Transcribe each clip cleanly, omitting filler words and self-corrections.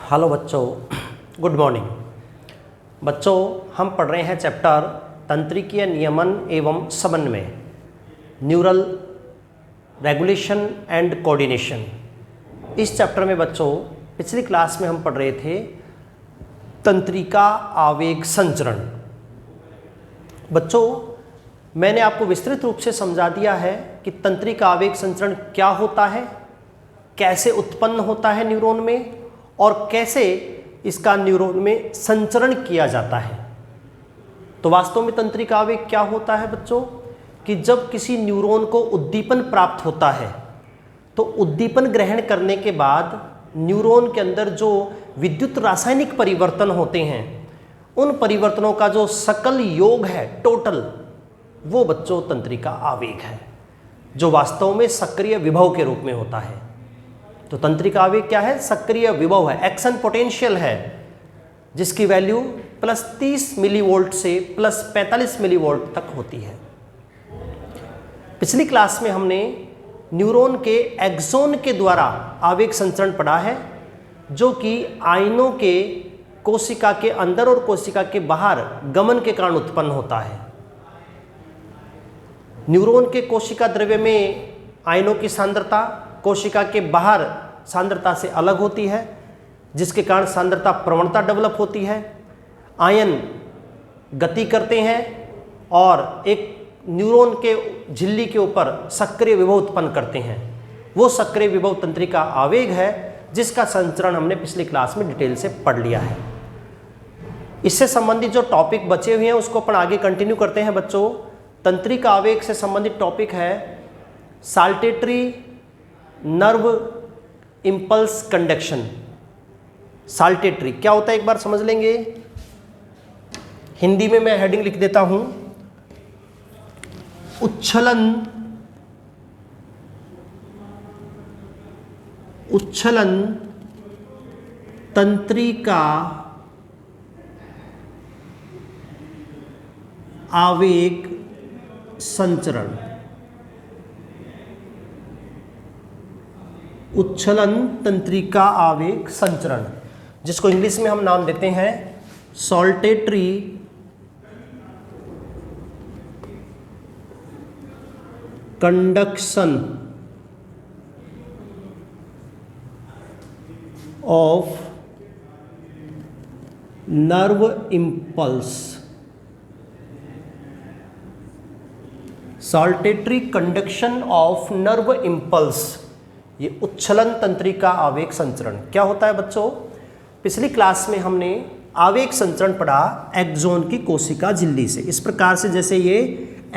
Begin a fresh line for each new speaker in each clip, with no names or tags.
Hello बच्चों, good morning. बच्चों, हम पढ़ रहे हैं चैप्टर तंत्रिकीय नियमन एवं समन्वय, न्यूरल रेगुलेशन एंड कोऑर्डिनेशन। इस चैप्टर में बच्चों पिछली क्लास में हम पढ़ रहे थे तंत्रिका आवेग संचरण। बच्चों, मैंने आपको विस्तृत रूप से समझा दिया है कि तंत्रिका आवेग संचरण क्या होता है, कैसे उत्पन्न होता है न्यूरॉन में और कैसे इसका न्यूरॉन में संचरण किया जाता है। तो वास्तव में तंत्रिका आवेग क्या होता है बच्चों, कि जब किसी न्यूरॉन को उद्दीपन प्राप्त होता है तो उद्दीपन ग्रहण करने के बाद न्यूरॉन के अंदर जो विद्युत रासायनिक परिवर्तन होते हैं, उन परिवर्तनों का जो सकल योग है, टोटल, वो बच्चों तंत्रिका आवेग है, जो वास्तव में सक्रिय विभव के रूप में होता है। तो तंत्रिका आवेग क्या है? सक्रिय विभव है, एक्शन पोटेंशियल है, जिसकी वैल्यू +30 मिलीवोल्ट से +45 मिलीवोल्ट तक होती है। पिछली क्लास में हमने न्यूरॉन के एक्सोन के द्वारा आवेग संचरण पढ़ा है, जो कि आयनों के कोशिका के अंदर और कोशिका के बाहर गमन के कारण उत्पन्न होता है। न्यूरॉन के कोशिका द्रव्य में आयनों की सांद्रता कोशिका के बाहर सांद्रता से अलग होती है, जिसके कारण सांद्रता प्रवणता डेवलप होती है। आयन गति करते हैं और एक न्यूरॉन के झिल्ली के ऊपर सक्रिय विभव उत्पन्न करते हैं। वो सक्रिय विभव तंत्रिका आवेग है, जिसका संचरण हमने पिछली क्लास में डिटेल से पढ़ लिया है। इससे संबंधित जो टॉपिक बचे हुए हैं उसको अपन आगे कंटिन्यू करते हैं बच्चों। तंत्रिका आवेग से संबंधित टॉपिक है saltatory nerve impulse conduction. Saltatory क्या होता है एक बार समझ लेंगे। हिंदी में मैं हेडिंग लिख देता हूं, उच्छलन तंत्रिका आवेग संचरण। उच्छलन तंत्रिका आवेग संचरण, जिसको इंग्लिश में हम नाम देते हैं saltatory conduction of nerve impulse. Saltatory conduction of nerve impulse, ये उच्छलन तंत्रिका आवेग संचरण क्या होता है बच्चों। पिछली क्लास में हमने आवेग संचरण पढ़ा एक्सोन की कोशिका झिल्ली से। इस प्रकार से जैसे ये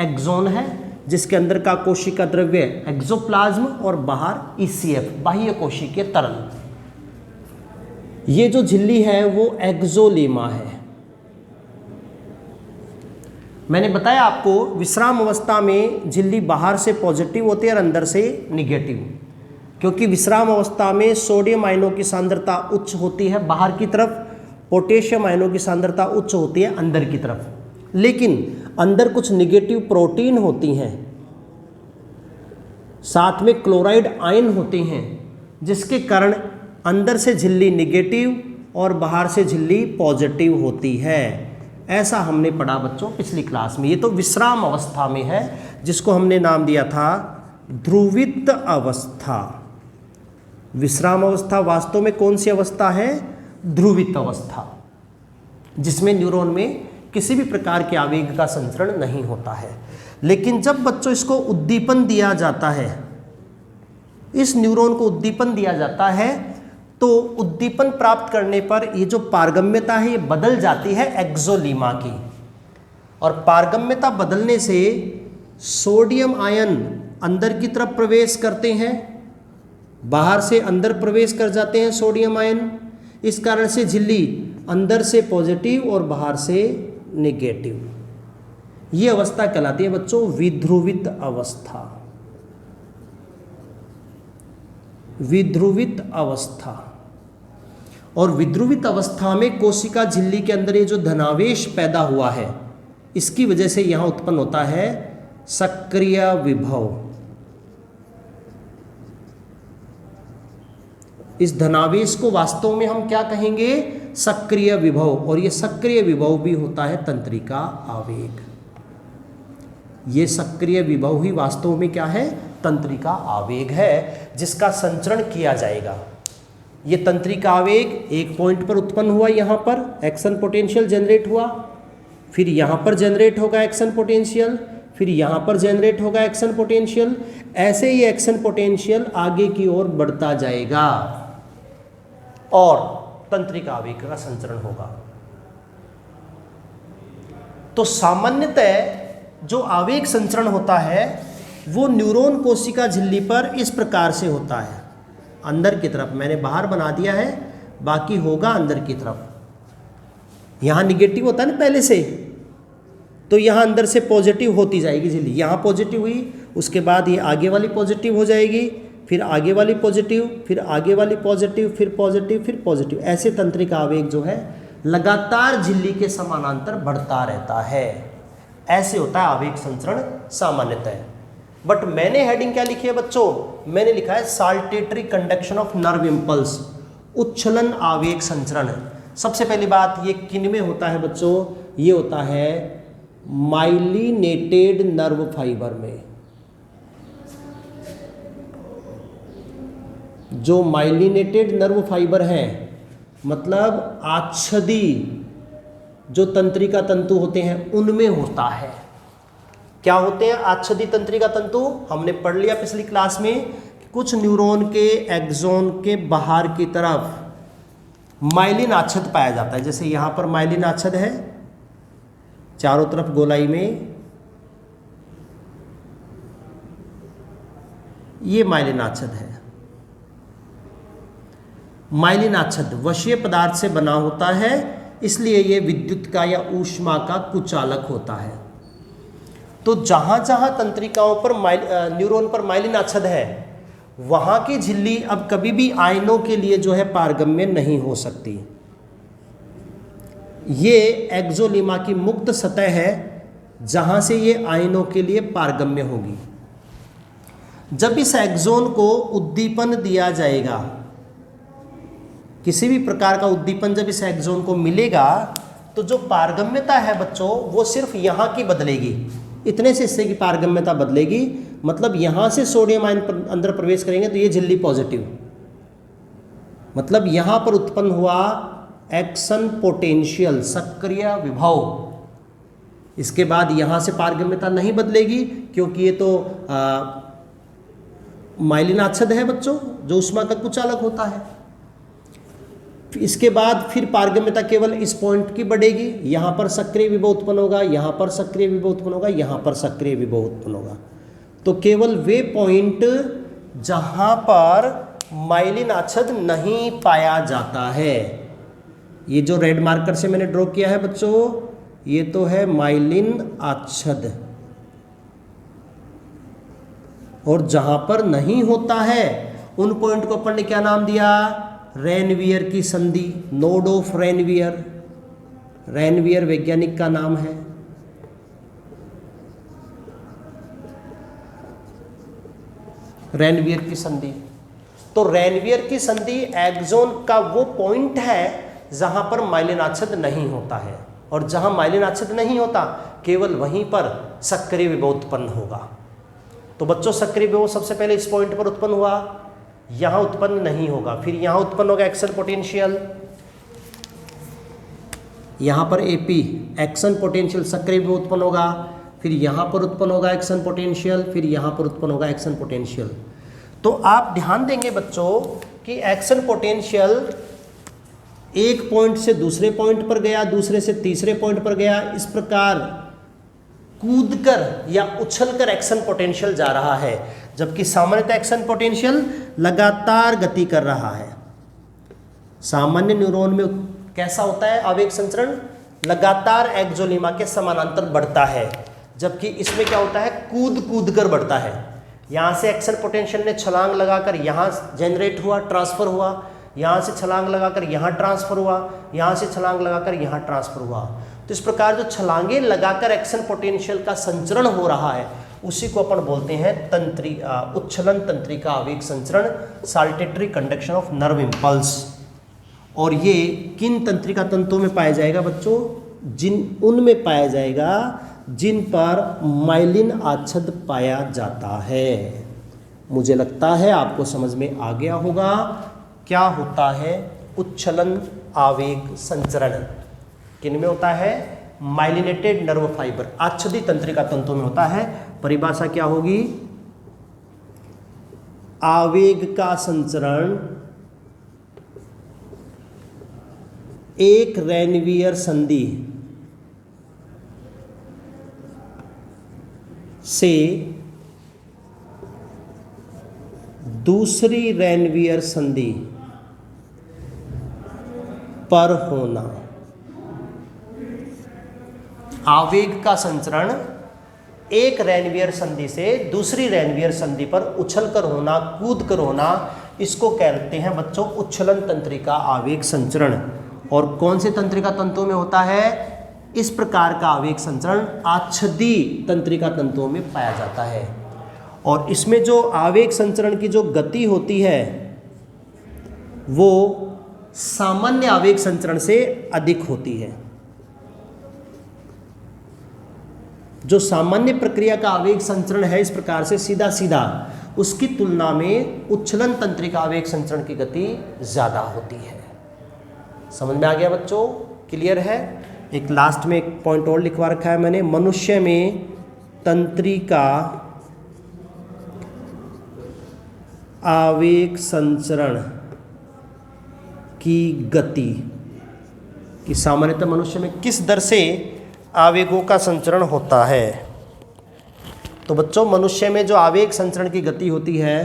एक्सोन है, जिसके अंदर का कोशिका द्रव्य एक्सोप्लाज्म और बाहर ईसीएफ बाह्य कोशिकीय तरल। ये जो झिल्ली है वो एक्सोलेमा है। मैंने बताया आपको विश्राम अवस्था में झिल्ली बाहर से पॉजिटिव होती है और अंदर से निगेटिव, क्योंकि विश्राम अवस्था में सोडियम आयनों की सांद्रता उच्च होती है बाहर की तरफ, पोटेशियम आयनों की सांद्रता उच्च होती है अंदर की तरफ। लेकिन अंदर कुछ निगेटिव प्रोटीन होती हैं, साथ में क्लोराइड आयन होते हैं, जिसके कारण अंदर से झिल्ली निगेटिव और बाहर से झिल्ली पॉजिटिव होती है। ऐसा हमने पढ़ा बच्चों पिछली क्लास में। ये तो विश्राम अवस्था में है, जिसको हमने नाम दिया था ध्रुवित अवस्था। विश्राम अवस्था वास्तव में कौन सी अवस्था है? ध्रुवित अवस्था, जिसमें न्यूरॉन में किसी भी प्रकार के आवेग का संचरण नहीं होता है। लेकिन जब बच्चों इसको उद्दीपन दिया जाता है, इस न्यूरॉन को उद्दीपन दिया जाता है, तो उद्दीपन प्राप्त करने पर ये जो पारगम्यता है ये बदल जाती है एक्सोलीमा की। और पारगम्यता बदलने से सोडियम आयन अंदर की तरफ प्रवेश करते हैं, बाहर से अंदर प्रवेश कर जाते हैं सोडियम आयन। इस कारण से झिल्ली अंदर से पॉजिटिव और बाहर से नेगेटिव, ये अवस्था कहलाती है बच्चों विध्रुवित अवस्था। विध्रुवित अवस्था। और विध्रुवित अवस्था में कोशिका झिल्ली के अंदर ये जो धनावेश पैदा हुआ है, इसकी वजह से यहां उत्पन्न होता है सक्रिय विभव। इस धनावेश को वास्तव में हम क्या कहेंगे, सक्रिय विभव, और ये सक्रिय विभव भी होता है तंत्रिका आवेग। ये सक्रिय विभव ही वास्तव में क्या है, तंत्रिका आवेग है, जिसका संचरण किया जाएगा। ये तंत्रिका आवेग एक पॉइंट पर उत्पन्न हुआ, यहाँ पर एक्शन पोटेंशियल जनरेट हुआ, फिर यहाँ पर जनरेट होगा एक्शन पोटेंशियल, फिर यहाँ पर जनरेट होगा एक्शन पोटेंशियल। ऐसे ही एक्शन पोटेंशियल आगे की ओर बढ़ता जाएगा और तंत्रिका आवेग का संचरण होगा। तो सामान्यतः जो आवेग संचरण होता है वो न्यूरॉन कोशिका झिल्ली पर इस प्रकार से होता है, अंदर की तरफ, मैंने बाहर बना दिया है, बाकी होगा अंदर की तरफ। यहाँ निगेटिव होता है ना पहले से, तो यहाँ अंदर से पॉजिटिव होती जाएगी झिल्ली, यहाँ पॉजिटिव हुई, उसके बाद ये आगे वाली पॉजिटिव हो जाएगी, फिर आगे वाली पॉजिटिव, फिर आगे वाली पॉजिटिव, फिर पॉजिटिव, फिर पॉजिटिव। ऐसे तंत्रिका आवेग जो है लगातार झिल्ली के समानांतर बढ़ता रहता है। ऐसे होता है आवेग संचरण सामान्यतः। बट मैंने हेडिंग क्या लिखी है बच्चों, मैंने लिखा है saltatory conduction of nerve impulse, उच्छलन आवेग संचरण। सबसे पहली बात, ये किन में होता है बच्चों, ये होता है माइलिनेटेड नर्व फाइबर में। जो माइलिनेटेड नर्व फाइबर हैं, मतलब आच्छदी जो तंत्रिका तंतु होते हैं उनमें होता है। क्या होते हैं आच्छदी तंत्रिका तंतु, हमने पढ़ लिया पिछली क्लास में, कुछ न्यूरॉन के एक्सोन के बाहर की तरफ माइलिन आच्छद पाया जाता है। जैसे यहाँ पर माइलिन आच्छद है चारों तरफ गोलाई में, ये माइलिन आच्छद है। माइलिन आच्छद वशीय पदार्थ से बना होता है, इसलिए ये विद्युत का या ऊष्मा का कुचालक होता है। तो जहां जहां तंत्रिकाओं पर न्यूरॉन पर माइलिन आच्छद है, वहां की झिल्ली अब कभी भी आयनों के लिए जो है पारगम्य नहीं हो सकती। ये एक्सोलिमा की मुक्त सतह है जहां से ये आयनों के लिए पारगम्य होगी। जब इस एक्सोन को उद्दीपन दिया जाएगा, किसी भी प्रकार का उद्दीपन जब इस एक्सोन को मिलेगा, तो जो पारगम्यता है बच्चों वो सिर्फ यहाँ की बदलेगी, इतने से हिस्से की पारगम्यता बदलेगी। मतलब यहाँ से सोडियम आयन अंदर प्रवेश करेंगे तो ये झिल्ली पॉजिटिव, मतलब यहाँ पर उत्पन्न हुआ एक्शन पोटेंशियल सक्रिय विभव, इसके बाद यहाँ से पारगम्यता नहीं बदलेगी क्योंकि ये तो माइलिन आच्छद है बच्चों, जो ऊष्मा का कुचालक होता है। इसके बाद फिर पारगम्यता केवल इस पॉइंट की बढ़ेगी, यहाँ पर सक्रिय विभव उत्पन्न होगा, यहाँ पर सक्रिय विभव उत्पन्न होगा, यहाँ पर सक्रिय विभव उत्पन्न होगा। तो केवल वे पॉइंट जहाँ पर माइलिन आच्छद नहीं पाया जाता है, ये जो रेड मार्कर से मैंने ड्रॉ किया है बच्चों, ये तो है माइलिन आच्छद, और जहाँ पर नहीं होता है उन पॉइंट को अपन ने क्या नाम दिया, रेनवियर की संधि, नोड ऑफ रेनवियर। रेनवियर वैज्ञानिक का नाम है। रेनवियर की संधि, तो रेनवियर की संधि एक्सोन का वो पॉइंट है जहां पर माइलिन आच्छद नहीं होता है, और जहां माइलिन आच्छद नहीं होता केवल वहीं पर सक्रिय विभव उत्पन्न होगा। तो बच्चों सक्रिय विभव सबसे पहले इस पॉइंट पर उत्पन्न हुआ, यहां उत्पन्न नहीं होगा, फिर यहां उत्पन्न होगा एक्शन पोटेंशियल, यहां पर एपी एक्शन पोटेंशियल सक्रिय विभव उत्पन्न होगा, फिर यहां पर उत्पन्न होगा एक्शन पोटेंशियल, फिर यहां पर उत्पन्न होगा एक्शन पोटेंशियल। तो आप ध्यान देंगे बच्चों कि एक्शन पोटेंशियल एक पॉइंट से दूसरे पॉइंट पर गया, दूसरे से तीसरे पॉइंट पर गया, इस प्रकार कूदकर या उछलकर एक्शन पोटेंशियल जा रहा है, जबकि सामान्यतः एक्शन पोटेंशियल लगातार गति कर रहा है। सामान्य न्यूरॉन में कैसा होता है आवेग संचरण, लगातार एक्सोलिमा के समानांतर बढ़ता है, जबकि इसमें क्या होता है कूद कूद कर बढ़ता है। यहाँ से एक्शन पोटेंशियल ने छलांग लगाकर यहाँ जनरेट हुआ, ट्रांसफर हुआ, यहाँ से छलांग लगाकर यहाँ ट्रांसफर हुआ, यहाँ से छलांग लगाकर यहाँ ट्रांसफर हुआ। तो इस प्रकार जो छलांगे लगाकर एक्शन पोटेंशियल का संचरण हो रहा है उसी को अपन बोलते हैं उच्छलन तंत्रिका आवेग संचरण, saltatory conduction of nerve impulse. और ये किन तंत्रिका तंतुओं में पाया जाएगा बच्चों? उनमें पाया जाएगा जिन पर माइलिन आच्छद पाया जाता है। मुझे लगता है आपको समझ में आ गया होगा क्या होता है उच्छलन आवेग संचरण। किन में होता है? माइलिनेटेड नर्व फाइबर, आच्छादित तंत्रिका तंतुओं में होता है। परिभाषा क्या होगी? आवेग का संचरण एक रेनवियर संधि से दूसरी रेनवियर संधि पर होना। आवेग का संचरण एक रेनवियर संधि से दूसरी रेनवियर संधि पर उछलकर होना, कूदकर होना, इसको कहते हैं बच्चों उच्छलन तंत्रिका आवेग संचरण। और कौन से तंत्रिका तंतुओं में होता है? इस प्रकार का आवेग संचरण आच्छदी तंत्रिका तंतुओं में पाया जाता है। और इसमें जो आवेग संचरण की जो गति होती है वो सामान्य आवेग संचरण से अधिक होती है। जो सामान्य प्रक्रिया का आवेग संचरण है इस प्रकार से सीधा सीधा, उसकी तुलना में उच्छलन तंत्रिका आवेग संचरण की गति ज़्यादा होती है। समझ में आ गया बच्चों? क्लियर है? एक लास्ट में एक पॉइंट और लिखवा रखा है मैंने, मनुष्य में तंत्रिका आवेग संचरण की गति कि सामान्यतः मनुष्य में किस दर से आवेगों का संचरण होता है। तो बच्चों मनुष्य में जो आवेग संचरण की गति होती है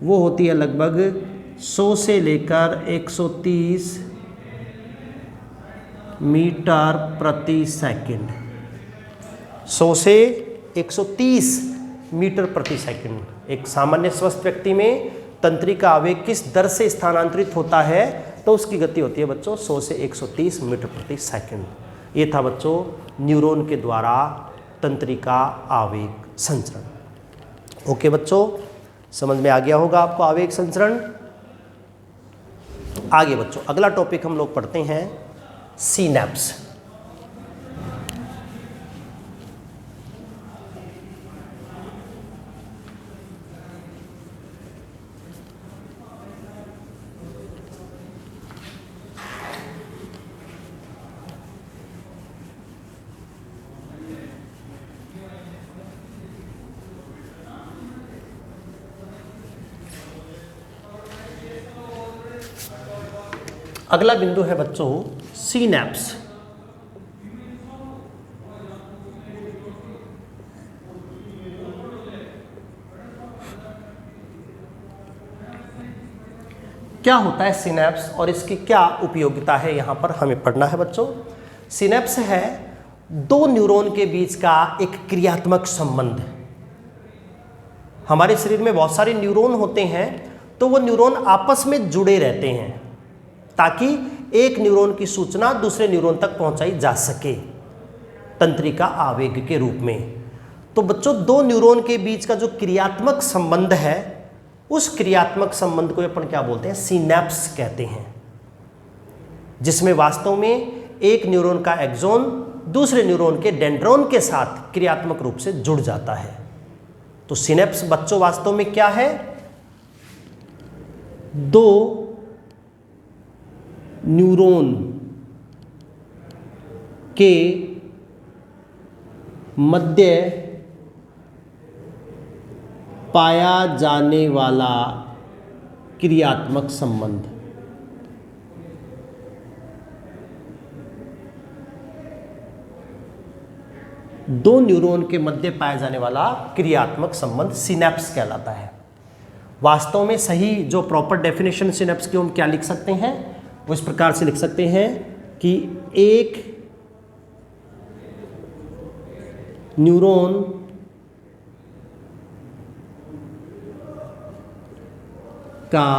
वो होती है लगभग 100 से लेकर 130 मीटर प्रति सेकंड। 100 से 130 मीटर प्रति सेकंड। एक सामान्य स्वस्थ व्यक्ति में तंत्रिका आवेग किस दर से स्थानांतरित होता है तो उसकी गति होती है बच्चों 100 से 130 मीटर प्रति सेकंड। ये था बच्चों न्यूरॉन के द्वारा तंत्रिका आवेग संचरण। ओके बच्चों, समझ में आ गया होगा आपको आवेग संचरण। आगे बच्चों अगला टॉपिक हम लोग पढ़ते हैं सिनैप्स। अगला बिंदु है बच्चों सिनैप्स। क्या होता है सिनैप्स और इसकी क्या उपयोगिता है, यहां पर हमें पढ़ना है बच्चों। सिनैप्स है दो न्यूरॉन के बीच का एक क्रियात्मक संबंध। हमारे शरीर में बहुत सारे न्यूरॉन होते हैं तो वो न्यूरॉन आपस में जुड़े रहते हैं ताकि एक न्यूरॉन की सूचना दूसरे न्यूरॉन तक पहुंचाई जा सके तंत्रिका आवेग के रूप में। तो बच्चों दो न्यूरॉन के बीच का जो क्रियात्मक संबंध है उस क्रियात्मक संबंध को अपन क्या बोलते हैं? सिनैप्स कहते हैं, जिसमें वास्तव में एक न्यूरॉन का एक्सॉन दूसरे न्यूरॉन के डेंड्रॉन के साथ क्रियात्मक रूप से जुड़ जाता है। तो सिनैप्स बच्चों वास्तव में क्या है? दो न्यूरॉन के मध्य पाया जाने वाला क्रियात्मक संबंध। दो न्यूरॉन के मध्य पाया जाने वाला क्रियात्मक संबंध सिनैप्स कहलाता है। वास्तव में सही जो प्रॉपर डेफिनेशन सिनैप्स की हम क्या लिख सकते हैं? वो इस प्रकार से लिख सकते हैं कि एक न्यूरॉन का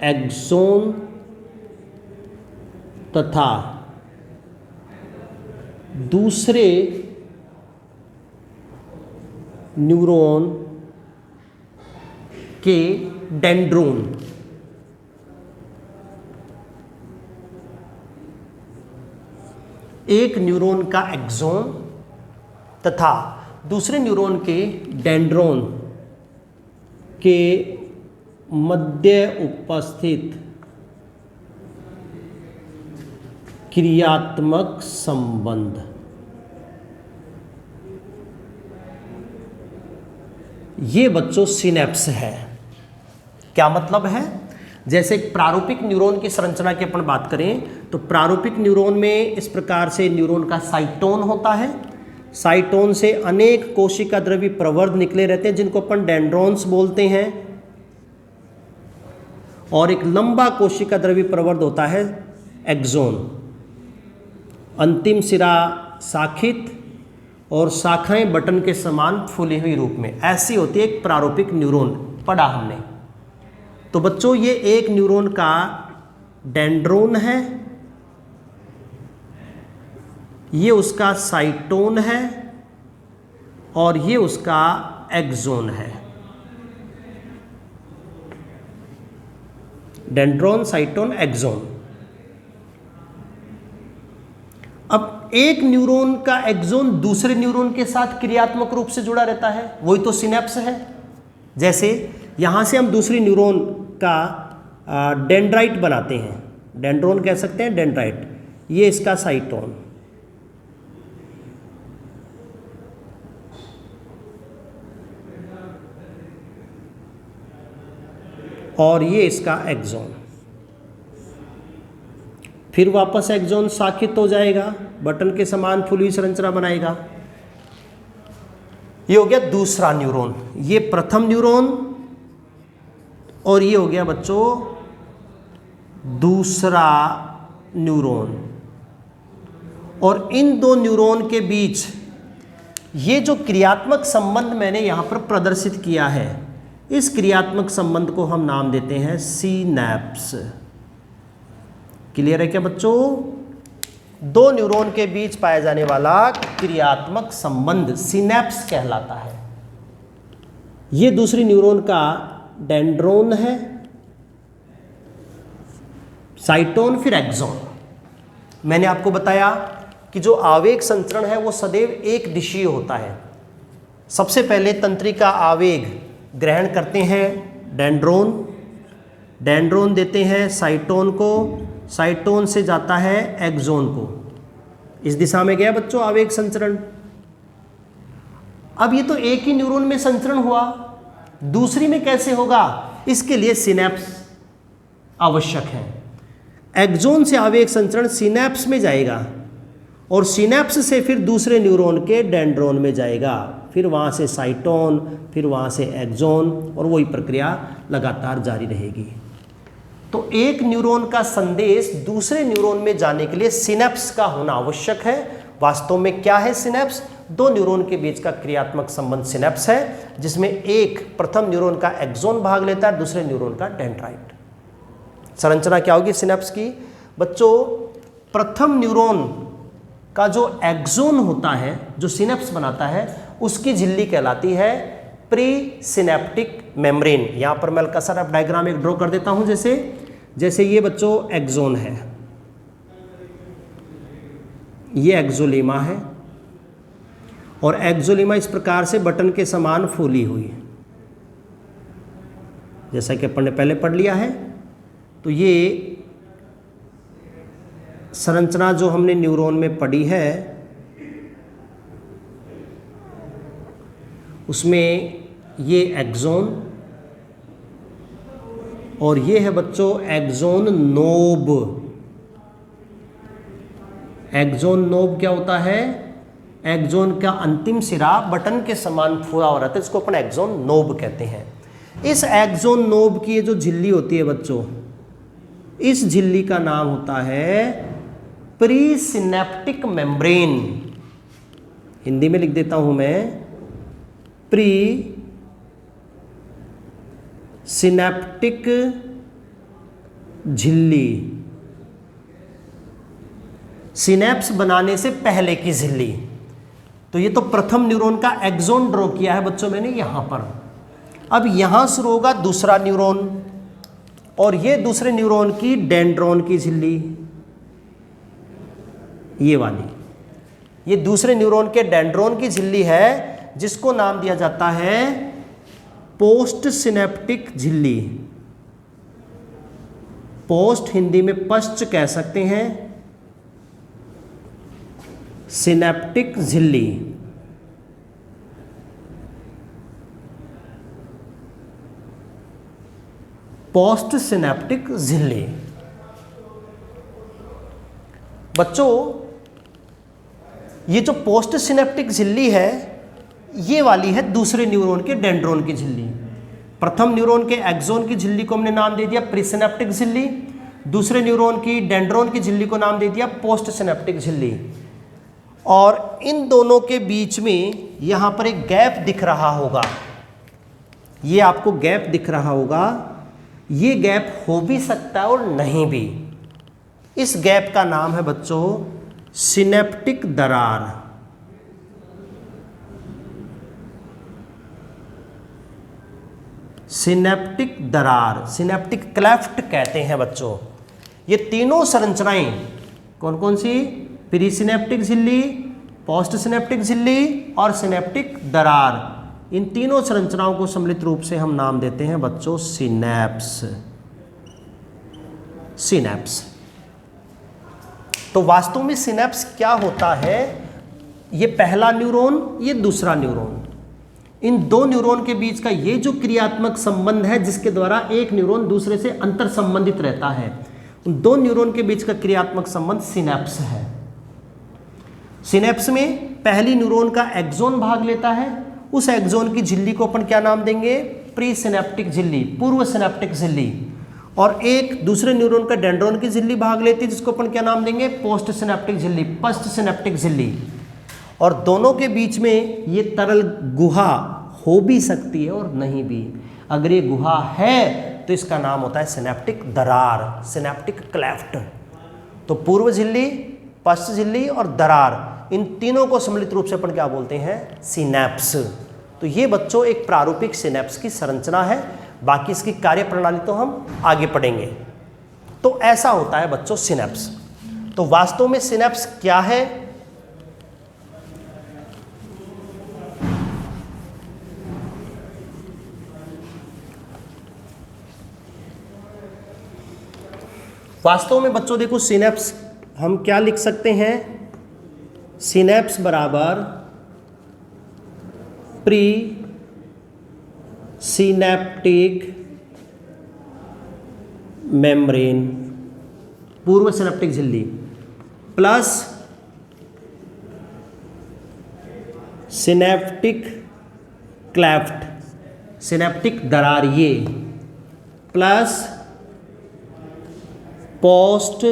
एक्सॉन तथा दूसरे न्यूरॉन के डेंड्रोन, एक न्यूरॉन का एक्सोन तथा दूसरे न्यूरॉन के डेंड्रोन के मध्य उपस्थित क्रियात्मक संबंध, ये बच्चों सिनेप्स है। क्या मतलब है? जैसे एक प्रारूपिक न्यूरॉन की संरचना की अपन बात करें तो प्रारूपिक न्यूरॉन में इस प्रकार से न्यूरॉन का साइटोन होता है। साइटोन से अनेक कोशिका द्रव्य प्रवर्ध निकले रहते हैं जिनको अपन डेंड्रॉन्स बोलते हैं, और एक लंबा कोशिका द्रव्य प्रवर्ध होता है एक्सोन। अंतिम सिरा शाखित और शाखाएं बटन के समान फूली हुई रूप में, ऐसी होती है एक प्रारूपिक न्यूरॉन, पढ़ा हमने। तो बच्चों ये एक न्यूरॉन का डेंड्रोन है, ये उसका साइटोन है और ये उसका एक्सोन है। Dendron, cyton, axon. अब एक न्यूरॉन का एक्सोन दूसरे न्यूरॉन के साथ क्रियात्मक रूप से जुड़ा रहता है, वही तो सिनेप्स है। जैसे यहां से हम दूसरी न्यूरॉन का डेंड्राइट बनाते हैं, डेंड्रोन कह सकते हैं, डेंड्राइट, ये इसका साइटोन, और ये इसका एक्सोन। फिर वापस एक्सोन शाखित हो जाएगा, बटन के समान फूली संरचना बनाएगा। ये हो गया दूसरा न्यूरॉन, ये प्रथम न्यूरॉन, और ये हो गया बच्चों दूसरा न्यूरॉन। और इन दो न्यूरॉन के बीच ये जो क्रियात्मक संबंध मैंने यहां पर प्रदर्शित किया है, इस क्रियात्मक संबंध को हम नाम देते हैं सिनैप्स। क्लियर है क्या बच्चों? दो न्यूरॉन के बीच पाया जाने वाला क्रियात्मक संबंध सिनैप्स कहलाता है। ये दूसरी न्यूरॉन का डेंड्रोन है, साइटोन, फिर एक्सोन। मैंने आपको बताया कि जो आवेग संचरण है वो सदैव एक दिशीय होता है। सबसे पहले तंत्रिका आवेग ग्रहण करते हैं डेंड्रोन, डेंड्रोन देते हैं साइटोन को, साइटोन से जाता है एक्सोन को। इस दिशा में गया बच्चों आवेग संचरण। अब ये तो एक ही न्यूरॉन में संचरण हुआ, दूसरी में कैसे होगा? इसके लिए सिनैप्स आवश्यक है। एक्सोन से आवेग संचरण सिनैप्स में जाएगा और सिनैप्स से फिर दूसरे न्यूरॉन के डेंड्रोन में जाएगा, फिर वहाँ से साइटोन, फिर वहाँ से एक्सोन, और वही प्रक्रिया लगातार जारी रहेगी। तो एक न्यूरॉन का संदेश दूसरे न्यूरॉन में जाने के लिए सिनैप्स का होना आवश्यक है। वास्तव में क्या है सिनैप्स? दो न्यूरॉन के बीच का क्रियात्मक संबंध सिनैप्स है, जिसमें एक प्रथम न्यूरॉन का एक्सोन भाग लेता है, दूसरे न्यूरॉन का डेंड्राइट। संरचना क्या होगी सिनैप्स की? बच्चों प्रथम न्यूरॉन का जो एक्सोन होता है, जो सिनैप्स बनाता है, उसकी झिल्ली कहलाती है प्री सिनेप्टिक मेम्ब्रेन। यहाँ पर मैं हल्का सा डायग्राम एक ड्रॉ कर देता हूँ। जैसे ये बच्चों एक्सोन है, ये एक्सोलेमा है, और एक्सोलेमा इस प्रकार से बटन के समान फूली हुई है, जैसा कि अपन ने पहले पढ़ लिया है। तो ये संरचना जो हमने न्यूरॉन में पढ़ी है, उसमें ये एक्सोन और ये है बच्चों एक्सोन नोब। एक्सोन नोब क्या होता है? एक्सोन का अंतिम सिरा बटन के समान फूला हो रहता है, इसको अपन एक्सोन नोब कहते हैं। इस एक्सोन नोब की ये जो झिल्ली होती है बच्चों, इस झिल्ली का नाम होता है प्री सिनेप्टिक मेम्ब्रेन। हिंदी में लिख देता हूं मैं, प्री सिनेप्टिक झिल्ली, सिनैप्स बनाने से पहले की झिल्ली। तो ये तो प्रथम न्यूरॉन का एक्सोन ड्रॉ किया है बच्चों मैंने यहाँ पर। अब यहाँ शुरू होगा दूसरा न्यूरॉन, और ये दूसरे न्यूरॉन की डेंड्रॉन की झिल्ली, ये वाली, ये दूसरे न्यूरॉन के डेंड्रॉन की झिल्ली है, जिसको नाम दिया जाता है पोस्ट सिनेप्टिक झिल्ली। पोस्ट हिंदी में पश्च कह सकते हैं, सिनेप्टिक झिल्ली। पोस्ट सिनेप्टिक झिल्ली। बच्चों ये जो पोस्ट सिनेप्टिक झिल्ली है, ये वाली है दूसरे न्यूरॉन के डेंड्रॉन की झिल्ली। प्रथम न्यूरॉन के एक्सोन की झिल्ली को हमने नाम दे दिया प्रीसिनेप्टिक झिल्ली, दूसरे न्यूरॉन की डेंड्रॉन की झिल्ली को नाम दे दिया पोस्ट सिनेप्टिक झिल्ली। और इन दोनों के बीच में यहाँ पर एक गैप दिख रहा होगा, ये आपको गैप दिख रहा होगा। ये गैप हो भी सकता है और नहीं भी। इस गैप का नाम है बच्चों सिनेप्टिक दरार। सिनेप्टिक दरार, सिनेप्टिक क्लेफ्ट कहते हैं बच्चों। ये तीनों संरचनाएं कौन कौन सी? प्रीसिनेप्टिक झिल्ली, पोस्ट सिनेप्टिक झिल्ली और सिनेप्टिक दरार। इन तीनों संरचनाओं को सम्मिलित रूप से हम नाम देते हैं बच्चों सिनैप्स। सिनैप्स। तो वास्तव में सिनैप्स क्या होता है? ये पहला न्यूरॉन, ये दूसरा न्यूरॉन, इन दो न्यूरॉन के बीच का ये जो क्रियात्मक संबंध है, जिसके द्वारा एक न्यूरॉन दूसरे से अंतर संबंधित रहता है, उन दो न्यूरॉन के बीच का क्रियात्मक संबंध सिनैप्स है। सिनैप्स में पहली न्यूरॉन का एक्सोन भाग लेता है, उस एक्सोन की झिल्ली को अपन क्या नाम देंगे? प्री सिनेप्टिक झिल्ली, पूर्व सिनेप्टिक झिल्ली। और एक दूसरे न्यूरॉन का डेंड्रॉन की झिल्ली भाग लेती है, जिसको अपन क्या नाम देंगे? पोस्ट सिनेप्टिक झिल्ली, पश्च सिनेप्टिक झिल्ली। और दोनों के बीच में ये तरल गुहा हो भी सकती है और नहीं भी। अगर ये गुहा है तो इसका नाम होता है सिनेप्टिक दरार, सिनेप्टिक क्लेफ्ट। तो पूर्व झिल्ली, पश्च झिल्ली और दरार, इन तीनों को सम्मिलित रूप से अपन क्या बोलते हैं? सिनैप्स। तो ये बच्चों एक प्रारूपिक सिनैप्स की संरचना है। बाकी इसकी कार्यप्रणाली तो हम आगे पढ़ेंगे। तो ऐसा होता है बच्चों सिनैप्स। तो वास्तव में सिनैप्स क्या है? वास्तव में बच्चों देखो, सिनैप्स हम क्या लिख सकते हैं? सिनैप्स बराबर प्री सिनेप्टिक मेम्ब्रेन, पूर्व सिनेप्टिक झिल्ली, प्लस सिनेप्टिक क्लेफ्ट, सिनेप्टिक दरार ये, प्लस पोस्ट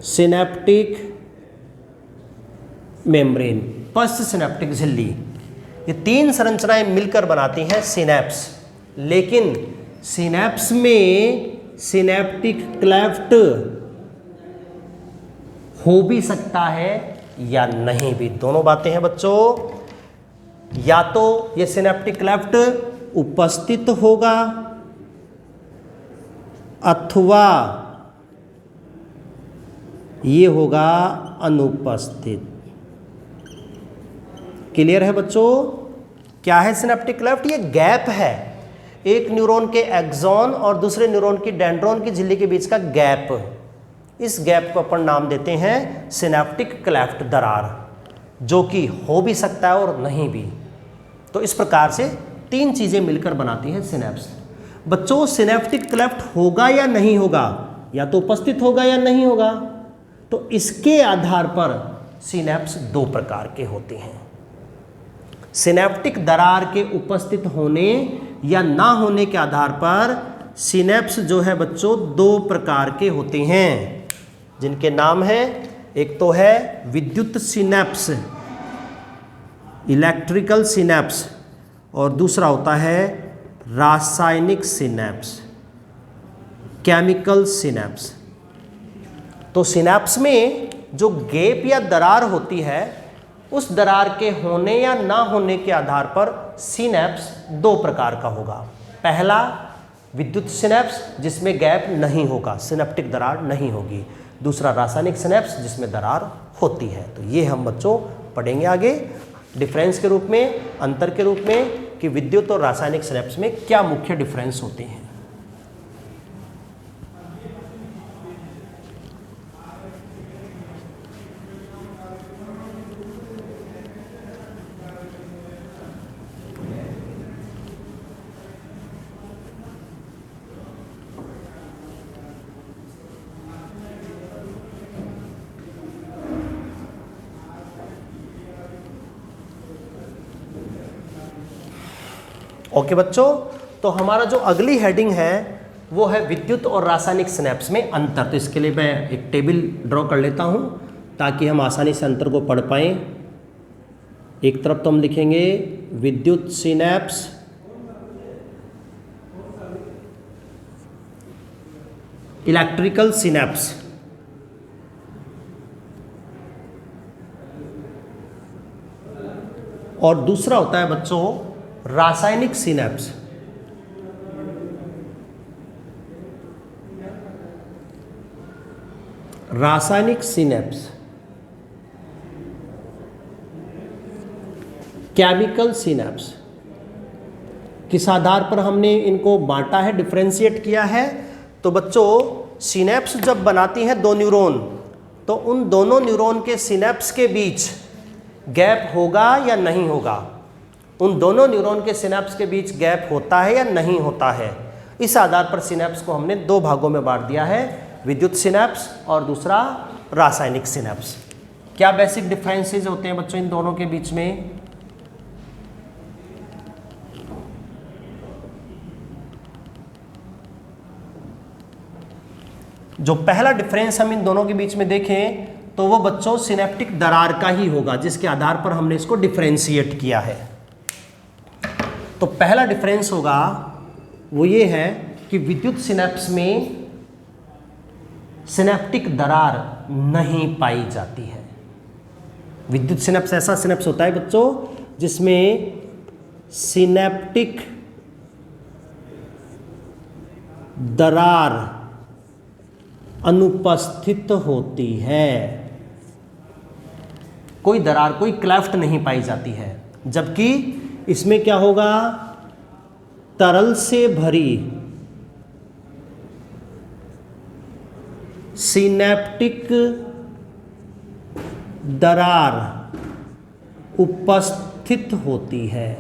सिनेप्टिक मेम्ब्रेन, पश्च सिनेप्टिक झिल्ली। ये तीन संरचनाएं मिलकर बनाती हैं सिनैप्स। लेकिन सिनैप्स में सिनेप्टिक क्लेफ्ट हो भी सकता है या नहीं भी। दोनों बातें हैं बच्चों। या तो ये सिनेप्टिक क्लेफ्ट उपस्थित होगा अथवा ये होगा अनुपस्थित। क्लियर है बच्चों? क्या है सिनेप्टिक क्लेफ्ट? ये गैप है, एक न्यूरॉन के एक्सोन और दूसरे न्यूरॉन की डेंड्रॉन की झिल्ली के बीच का गैप। इस गैप को अपन नाम देते हैं सिनेप्टिक क्लेफ्ट दरार, जो कि हो भी सकता है और नहीं भी। तो इस प्रकार से तीन चीजें मिलकर बनाती हैं सिनैप्स। बच्चों सिनेप्टिक क्लेफ्ट होगा या नहीं होगा, या तो उपस्थित होगा या नहीं होगा। तो इसके आधार पर सिनैप्स दो प्रकार के होते हैं। सिनेप्टिक दरार के उपस्थित होने या ना होने के आधार पर सिनैप्स जो है बच्चों दो प्रकार के होते हैं, जिनके नाम है, एक तो है विद्युत सिनैप्स, इलेक्ट्रिकल सिनैप्स, और दूसरा होता है रासायनिक सिनैप्स, केमिकल सिनैप्स। तो सिनैप्स में जो गैप या दरार होती है उस दरार के होने या ना होने के आधार पर सिनेप्स दो प्रकार का होगा। पहला विद्युत सिनेप्स जिसमें गैप नहीं होगा, सिनेप्टिक दरार नहीं होगी। दूसरा रासायनिक सिनेप्स जिसमें दरार होती है। तो ये हम बच्चों पढ़ेंगे आगे डिफरेंस के रूप में, अंतर के रूप में कि विद्युत और रासायनिक सिनेप्स में क्या मुख्य डिफरेंस होते हैं। ओके बच्चों, तो हमारा जो अगली हेडिंग है वो है विद्युत और रासायनिक सिनेप्स में अंतर। तो इसके लिए मैं एक टेबल ड्रॉ कर लेता हूं ताकि हम आसानी से अंतर को पढ़ पाएं। एक तरफ तो हम लिखेंगे विद्युत सिनेप्स, इलेक्ट्रिकल सिनेप्स, और दूसरा होता है बच्चों रासायनिक सिनेप्स। रासायनिक सिनेप्स, केमिकल सिनेप्स। किस आधार पर हमने इनको बांटा है, डिफरेंशिएट किया है? तो बच्चों सिनेप्स जब बनाती हैं दो न्यूरॉन, तो उन दोनों न्यूरॉन के सिनेप्स के बीच गैप होगा या नहीं होगा? उन दोनों न्यूरॉन के सिनेप्स के बीच गैप होता है या नहीं होता है? इस आधार पर सिनेप्स को हमने दो भागों में बांट दिया है, विद्युत सिनेप्स और दूसरा रासायनिक सिनेप्स। क्या बेसिक डिफरेंसेस होते हैं बच्चों इन दोनों के बीच में? जो पहला डिफरेंस हम इन दोनों के बीच में देखें तो वो बच्चों सिनेप्टिक दरार का ही होगा, जिसके आधार पर हमने इसको डिफरेंशिएट किया है। तो पहला डिफरेंस होगा वो ये है कि विद्युत सिनेप्स में सिनेप्टिक दरार नहीं पाई जाती है। विद्युत सिनेप्स ऐसा सिनेप्स होता है बच्चों जिसमें सिनेप्टिक दरार अनुपस्थित होती है। कोई दरार, कोई क्लेफ्ट नहीं पाई जाती है। जबकि इसमें क्या होगा? तरल से भरी सिनेप्टिक दरार उपस्थित होती है।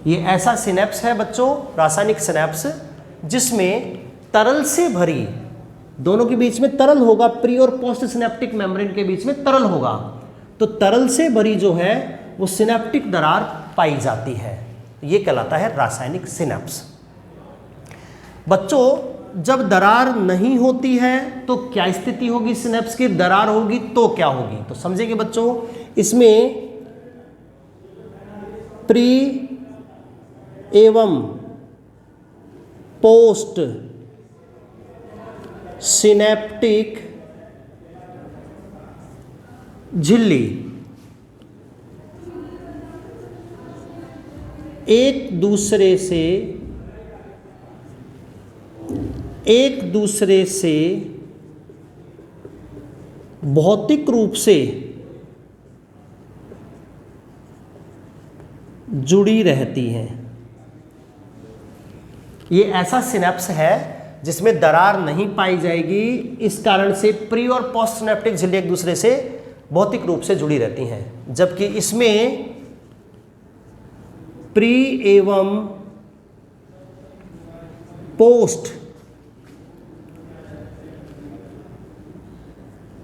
ये ऐसा सिनेप्स है बच्चों, रासायनिक सिनेप्स, जिसमें तरल से भरी, दोनों के बीच में तरल होगा, प्री और पोस्ट सिनेप्टिक मेम्ब्रेन के बीच में तरल होगा, तो तरल से भरी जो है वो सिनेप्टिक दरार पाई जाती है। ये कहलाता है रासायनिक सिनेप्स। बच्चों जब दरार नहीं होती है तो क्या स्थिति होगी सिनेप्स की? दरार होगी तो क्या होगी? तो समझेंगे बच्चों, इसमें प्री एवं पोस्ट सिनेप्टिक झिल्ली एक दूसरे से भौतिक रूप से जुड़ी रहती हैं। ये ऐसा सिनेप्स है जिसमें दरार नहीं पाई जाएगी, इस कारण से प्री और पोस्ट सिनेप्टिक झिल्ली एक दूसरे से भौतिक रूप से जुड़ी रहती हैं। जबकि इसमें प्री एवं पोस्ट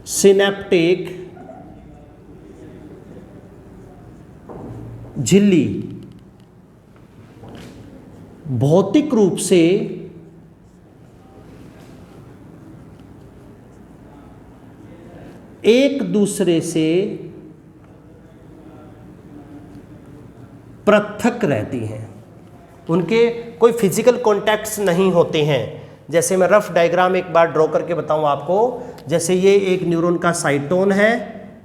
सिनेप्टिक झिल्ली भौतिक रूप से एक दूसरे से पृथक रहती हैं। उनके कोई फिजिकल कॉन्टैक्ट्स नहीं होते हैं, जैसे मैं रफ डायग्राम एक बार ड्रॉ करके बताऊं आपको, जैसे ये एक न्यूरॉन का साइटोन है,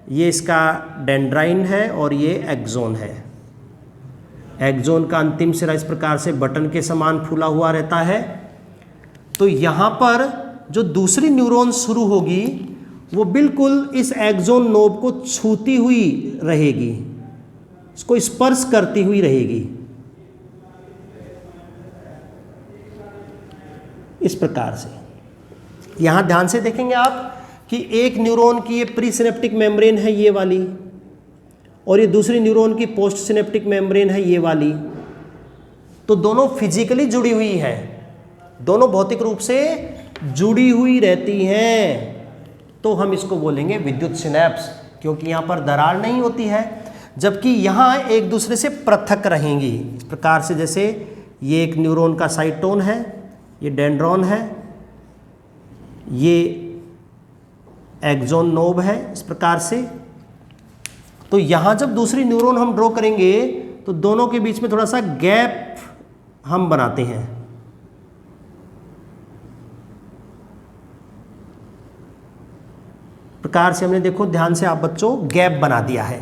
ये इसका डेंड्राइन है और ये एक्सोन है। एक्सोन का अंतिम सिरा इस प्रकार से बटन के समान फूला हुआ रहता है। तो यहाँ पर जो दूसरी न्यूरॉन शुरू होगी वो बिल्कुल इस एक्सोन नोब को छूती हुई रहेगी, इसको स्पर्श करती हुई रहेगी इस प्रकार से। यहाँ ध्यान से देखेंगे आप कि एक न्यूरॉन की ये प्री सिनेप्टिक मेम्ब्रेन है ये वाली, और ये दूसरी न्यूरॉन की पोस्ट सिनेप्टिक मेम्ब्रेन है ये वाली। तो दोनों फिजिकली जुड़ी हुई है, दोनों भौतिक रूप से जुड़ी हुई रहती हैं। तो हम इसको बोलेंगे विद्युत सिनेप्स, क्योंकि यहाँ पर दरार नहीं होती है, जबकि यहाँ एक दूसरे से पृथक रहेंगी इस प्रकार से। जैसे ये एक न्यूरॉन का साइटोन है, ये डेंड्रॉन है, ये एक्सोन नोब है इस प्रकार से। तो यहाँ जब दूसरी न्यूरॉन हम ड्रॉ करेंगे तो दोनों के बीच में थोड़ा सा गैप हम बनाते हैं। प्रकार से हमने देखो ध्यान से आप बच्चों गैप बना दिया है।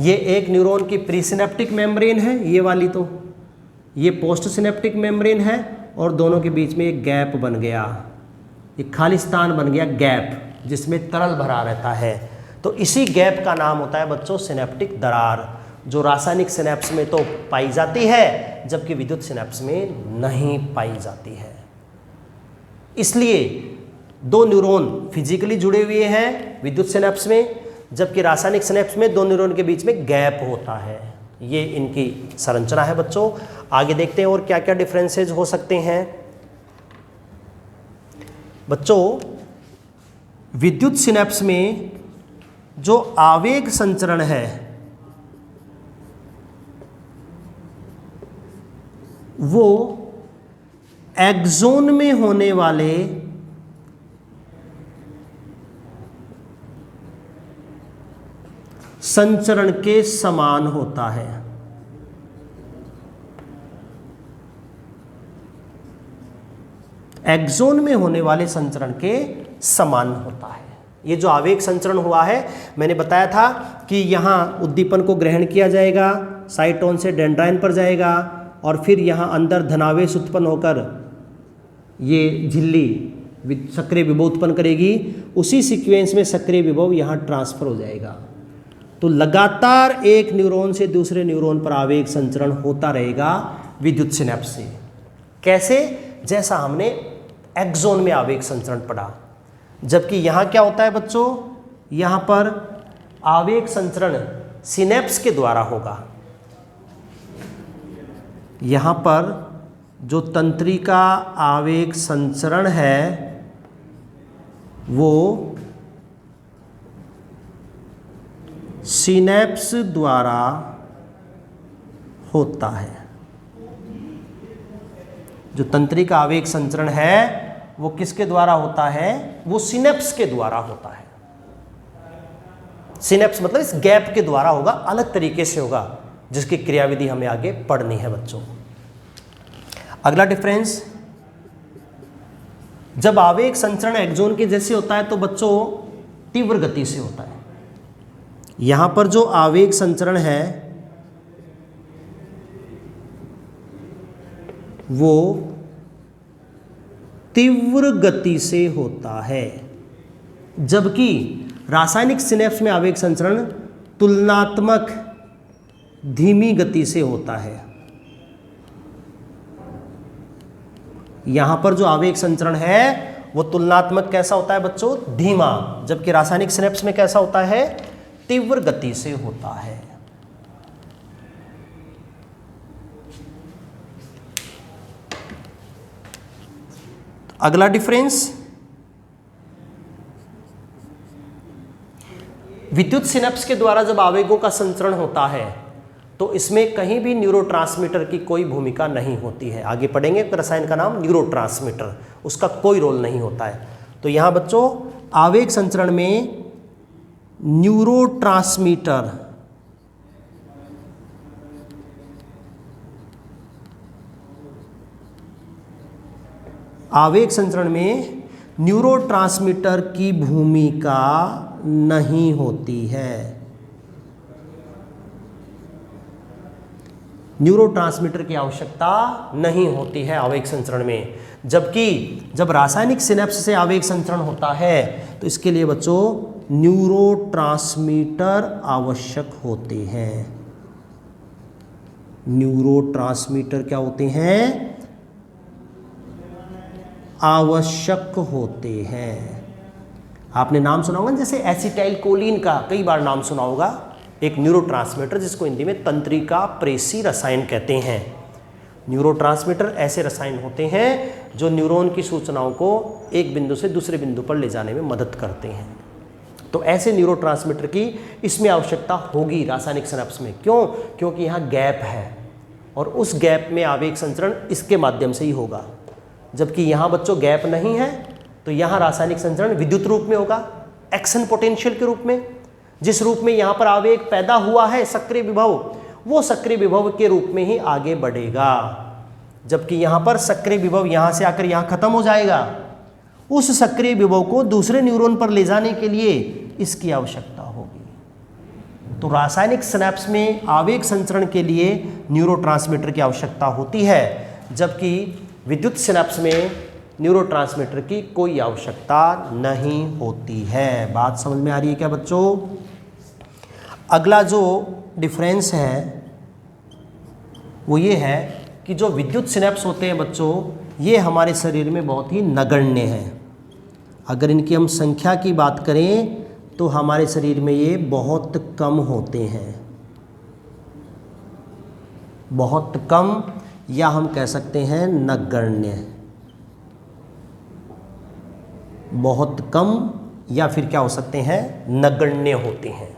ये एक न्यूरॉन की प्री सिनेप्टिक मेम्ब्रेन है ये वाली, तो ये पोस्ट सिनेप्टिक मेम्ब्रेन है, और दोनों के बीच में एक गैप बन गया, एक खाली स्थान बन गया गैप, जिसमें तरल भरा रहता है। तो इसी गैप का नाम होता है बच्चों सिनेप्टिक दरार, जो रासायनिक सिनेप्स में तो पाई जाती है जबकि विद्युत सिनेप्स में नहीं पाई जाती है। इसलिए दो न्यूरॉन फिजिकली जुड़े हुए हैं विद्युत सिनेप्स में, जबकि रासायनिक सिनेप्स में दो न्यूरॉन के बीच में गैप होता है। ये इनकी संरचना है बच्चों। आगे देखते हैं और क्या क्या डिफरेंसेस हो सकते हैं। बच्चों विद्युत सिनेप्स में जो आवेग संचरण है वो एक्सोन में होने वाले संचरण के समान होता है। एक्सोन में होने वाले संचरण के समान होता है। ये जो आवेग संचरण हुआ है, मैंने बताया था कि यहाँ उद्दीपन को ग्रहण किया जाएगा, साइटोन से डेंड्राइन पर जाएगा, और फिर यहाँ अंदर धनावेश उत्पन्न होकर ये झिल्ली सक्रिय विभव उत्पन्न करेगी। उसी सीक्वेंस में सक्रिय विभव यहाँ ट्रांसफर हो जाएगा। तो लगातार एक न्यूरॉन से दूसरे न्यूरॉन पर आवेग संचरण होता रहेगा विद्युत सिनेप्स से। कैसे? जैसा हमने एक्सोन में आवेग संचरण पढ़ा। जबकि यहाँ क्या होता है बच्चों, यहाँ पर आवेग संचरण सिनेप्स के द्वारा होगा। यहाँ पर जो तंत्रिका आवेग संचरण है वो सिनेप्स द्वारा होता है। जो तंत्रिका आवेग संचरण है वो किसके द्वारा होता है? वो सिनेप्स के द्वारा होता है। सिनेप्स मतलब इस गैप के द्वारा होगा, अलग तरीके से होगा, जिसकी क्रियाविधि हमें आगे पढ़नी है बच्चों। अगला डिफरेंस, जब आवेग संचरण एक्सोन के जैसे होता है तो बच्चों तीव्र गति से होता है। यहां पर जो आवेग संचरण है वो तीव्र गति से होता है, जबकि रासायनिक सिनेप्स में आवेग संचरण तुलनात्मक धीमी गति से होता है। यहां पर जो आवेग संचरण है वो तुलनात्मक कैसा होता है बच्चों? धीमा, जबकि रासायनिक सिनेप्स में कैसा होता है? तीव्र गति से होता है। अगला डिफरेंस, विद्युत सिनेप्स के द्वारा जब आवेगों का संचरण होता है तो इसमें कहीं भी न्यूरोट्रांसमीटर की कोई भूमिका नहीं होती है। आगे पढ़ेंगे रसायन का नाम न्यूरोट्रांसमीटर, उसका कोई रोल नहीं होता है। तो यहां बच्चों आवेग संचरण में न्यूरोट्रांसमीटर आवेग संचरण में न्यूरोट्रांसमीटर की भूमिका नहीं होती है। न्यूरोट्रांसमीटर की आवश्यकता नहीं होती है आवेग संचरण में, जबकि जब रासायनिक सिनेप्स से आवेग संचरण होता है तो इसके लिए बच्चों न्यूरोट्रांसमीटर आवश्यक होते हैं। न्यूरोट्रांसमीटर क्या होते हैं? आवश्यक होते हैं। आपने नाम सुना होगा जैसे एसिटाइलकोलिन का, कई बार नाम सुना होगा, एक न्यूरोट्रांसमीटर जिसको हिंदी में तंत्रिका प्रेसी रसायन कहते हैं। न्यूरोट्रांसमीटर ऐसे रसायन होते हैं जो न्यूरॉन की सूचनाओं को एक बिंदु से दूसरे बिंदु पर ले जाने में मदद करते हैं। तो ऐसे न्यूरोट्रांसमीटर की इसमें आवश्यकता होगी रासायनिक सिनेप्स में। क्यों? क्योंकि यहाँ गैप है और उस गैप में आवेग संचरण इसके माध्यम से ही होगा, जबकि यहाँ बच्चों गैप नहीं है तो यहाँ रासायनिक संचरण विद्युत रूप में होगा, एक्शन पोटेंशियल के रूप में। जिस रूप में यहाँ पर आवेग पैदा हुआ है सक्रिय विभव, वो सक्रिय विभव के रूप में ही आगे बढ़ेगा, जबकि यहाँ पर सक्रिय विभव यहाँ से आकर यहाँ खत्म हो जाएगा। उस सक्रिय विभव को दूसरे न्यूरॉन पर ले जाने के लिए इसकी आवश्यकता होगी। तो रासायनिक सिनेप्स में आवेग संचरण के लिए न्यूरोट्रांसमीटर की आवश्यकता होती है, जबकि विद्युत सिनेप्स में न्यूरोट्रांसमीटर की कोई आवश्यकता नहीं होती है। बात समझ में आ रही है क्या बच्चों? अगला जो डिफरेंस है वो ये है कि जो विद्युत सिनेप्स होते हैं बच्चों, ये हमारे शरीर में बहुत ही नगण्य हैं। अगर इनकी हम संख्या की बात करें तो हमारे शरीर में ये बहुत कम होते हैं, बहुत कम, या हम कह सकते हैं नगण्य। बहुत कम या फिर क्या हो सकते हैं? नगण्य होते हैं।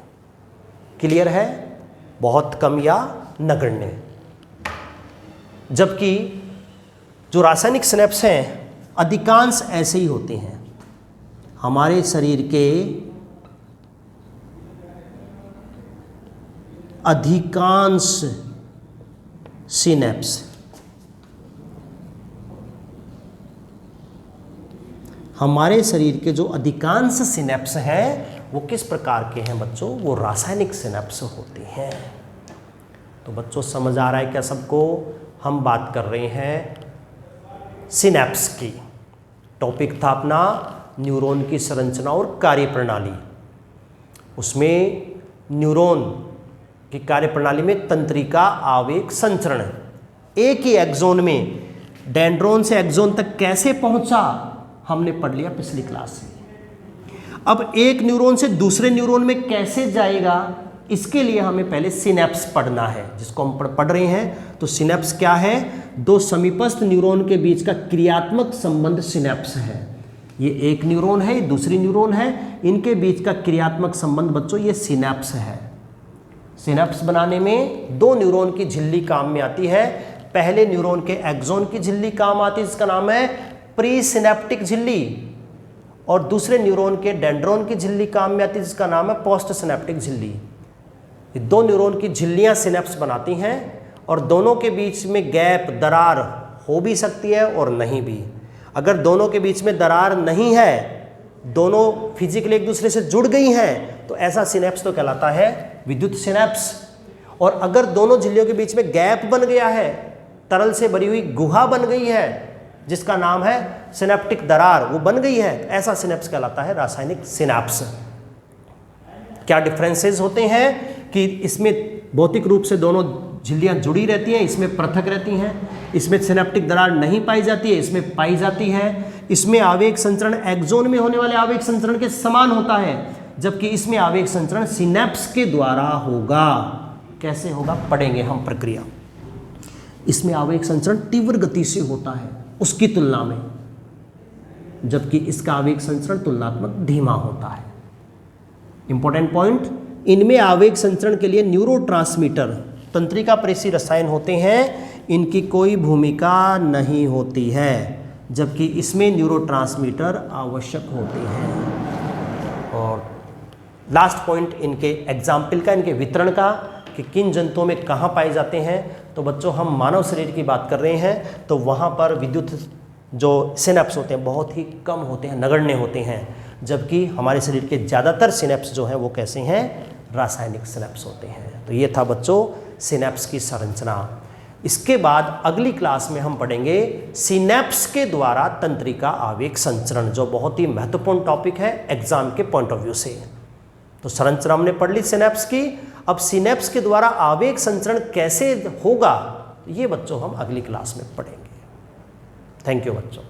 क्लियर है? बहुत कम या नगण्य। जबकि जो रासायनिक सिनेप्स हैं अधिकांश ऐसे ही होते हैं। हमारे शरीर के अधिकांश सिनेप्स, हमारे शरीर के जो अधिकांश सिनेप्स हैं वो किस प्रकार के हैं बच्चों? वो रासायनिक सिनेप्स होते हैं। तो बच्चों समझ आ रहा है क्या सबको? हम बात कर रहे हैं सिनेप्स की। टॉपिक था अपना न्यूरॉन की संरचना और कार्यप्रणाली। उसमें न्यूरॉन की कार्यप्रणाली में तंत्रिका आवेग संचरण, एक ही एक्सोन में डेंड्रोन से एक्सोन तक कैसे पहुंचा हमने पढ़ लिया पिछली क्लास में। अब एक न्यूरॉन से दूसरे न्यूरॉन में कैसे जाएगा, इसके लिए हमें पहले सिनेप्स पढ़ना है, जिसको हम पढ़ रहे हैं। तो सिनेप्स क्या है? दो समीपस्थ न्यूरॉन के बीच का क्रियात्मक संबंध सिनेप्स है। ये एक न्यूरॉन है, ये दूसरी न्यूरॉन है, इनके बीच का क्रियात्मक संबंध बच्चों ये सिनेप्स है। सिनेप्स बनाने में दो न्यूरॉन की झिल्ली काम में आती है। पहले न्यूरॉन के एक्सोन की झिल्ली काम आती है, जिसका नाम है प्री सिनेप्टिक झिल्ली, और दूसरे न्यूरॉन के डेंड्रोन की झिल्ली काम में आती है, जिसका नाम है पोस्ट सिनेप्टिक झिल्ली। ये दो न्यूरॉन की झिल्लियां सिनेप्स बनाती हैं और दोनों के बीच में गैप, दरार हो भी सकती है और नहीं भी। अगर दोनों के बीच में दरार नहीं है, दोनों फिजिकली एक दूसरे से जुड़ गई हैं, तो ऐसा सिनेप्स तो कहलाता है विद्युत सिनेप्स। और अगर दोनों झिल्लियों के बीच में गैप बन गया है, तरल से भरी हुई गुहा बन गई है जिसका नाम है सिनेप्टिक दरार, वो बन गई है, ऐसा सिनेप्स कहलाता है रासायनिक सिनेप्स। क्या डिफरेंसेस होते हैं कि इसमें भौतिक रूप से दोनों झिल्लियां जुड़ी रहती हैं, इसमें पृथक रहती हैं। इसमें सिनेप्टिक दरार नहीं पाई जाती है, इसमें पाई जाती है। इसमें आवेग संचरण एक्सोन में होने वाले आवेग संचरण के समान होता है, जबकि इसमें आवेग संचरण सिनेप्स के द्वारा होगा। कैसे होगा पढ़ेंगे हम प्रक्रिया। इसमें आवेग संचरण तीव्र गति से होता है उसकी तुलना में, जबकि इसका आवेग संचरण तुलनात्मक धीमा होता है। इंपॉर्टेंट पॉइंट, इनमें आवेग संचरण के लिए न्यूरोट्रांसमीटर तंत्रिका प्रेसी रसायन होते हैं, इनकी कोई भूमिका नहीं होती है, जबकि इसमें न्यूरोट्रांसमीटर आवश्यक होते हैं। और लास्ट पॉइंट इनके एग्जाम्पल का, इनके वितरण का, कि किन जंतुओं में कहाँ पाए जाते हैं। तो बच्चों हम मानव शरीर की बात कर रहे हैं, तो वहाँ पर विद्युत जो सिनेप्स होते हैं बहुत ही कम होते हैं, नगण्य होते हैं, जबकि हमारे शरीर के ज़्यादातर सिनेप्स जो हैं वो कैसे हैं, रासायनिक सिनेप्स होते हैं। तो ये था बच्चों सिनेप्स की संरचना। इसके बाद अगली क्लास में हम पढ़ेंगे सिनेप्स के द्वारा तंत्रिका आवेग संचरण, जो बहुत ही महत्वपूर्ण टॉपिक है एग्जाम के पॉइंट ऑफ व्यू से। तो संरचना हमने पढ़ ली सिनेप्स की, अब सिनेप्स के द्वारा आवेग संचरण कैसे होगा ये बच्चों हम अगली क्लास में पढ़ेंगे। थैंक यू बच्चों।